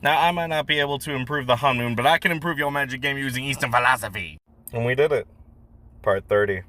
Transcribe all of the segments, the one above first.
Now, I might not be able to improve the Hanmoon, but I can improve your magic game using Eastern philosophy. And we did it. Part 30.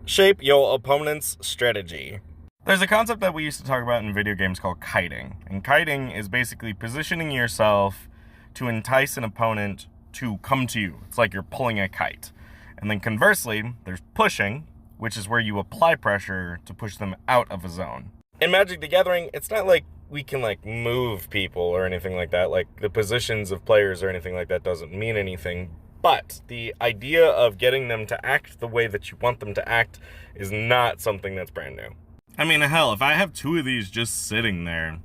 Shape your opponent's strategy. There's a concept that we used to talk about in video games called kiting. And kiting is basically positioning yourself to entice an opponent to come to you. It's like you're pulling a kite. And then conversely, there's pushing, which is where you apply pressure to push them out of a zone. In Magic the Gathering, it's not like we can move people or anything like that. Like the positions of players or anything like that doesn't mean anything. But the idea of getting them to act the way that you want them to act is not something that's brand new. I mean, hell, if I have two of these just sitting there,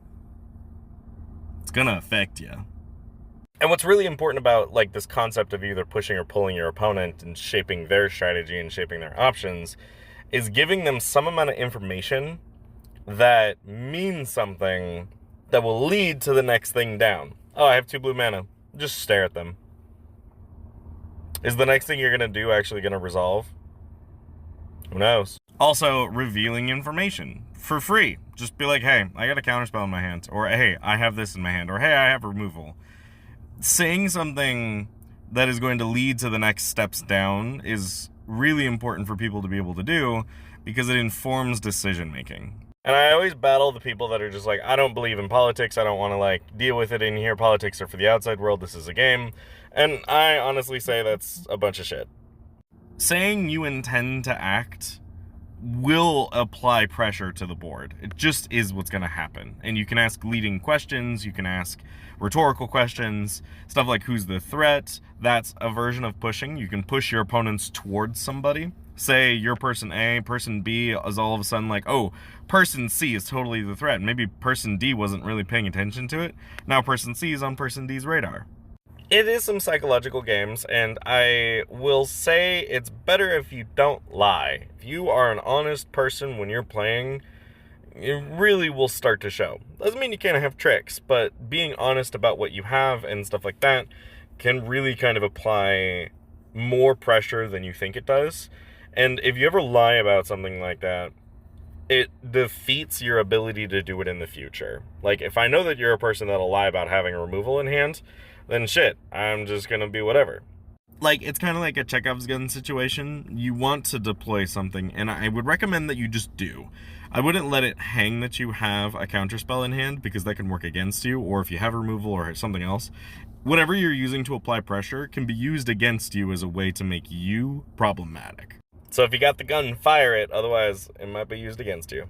it's gonna affect you. And what's really important about this concept of either pushing or pulling your opponent and shaping their strategy and shaping their options is giving them some amount of information that means something that will lead to the next thing down. Oh, I have 2 blue mana. Just stare at them. Is the next thing you're going to do actually going to resolve? Who knows? Also, revealing information for free. Just be like, hey, I got a counterspell in my hand. Or, hey, I have this in my hand. Or, hey, I have removal. Saying something that is going to lead to the next steps down is really important for people to be able to do because it informs decision making. And I always battle the people that are just like, I don't believe in politics. I don't want to deal with it in here. Politics are for the outside world. This is a game. And I honestly say that's a bunch of shit. Saying you intend to act will apply pressure to the board. It just is what's going to happen. And you can ask leading questions. You can ask rhetorical questions. Stuff like who's the threat. That's a version of pushing. You can push your opponents towards somebody. Say you're person A, person B is all of a sudden like, oh, person C is totally the threat. Maybe person D wasn't really paying attention to it. Now person C is on person D's radar. It is some psychological games, and I will say it's better if you don't lie. If you are an honest person when you're playing, it really will start to show. Doesn't mean you can't have tricks, but being honest about what you have and stuff like that can really kind of apply more pressure than you think it does. And if you ever lie about something like that, it defeats your ability to do it in the future. If I know that you're a person that'll lie about having a removal in hand, then shit, I'm just gonna be whatever. It's kind of like a Chekhov's gun situation. You want to deploy something, and I would recommend that you just do. I wouldn't let it hang that you have a counterspell in hand, because that can work against you, or if you have removal or something else. Whatever you're using to apply pressure can be used against you as a way to make you problematic. So if you got the gun, fire it, otherwise it might be used against you.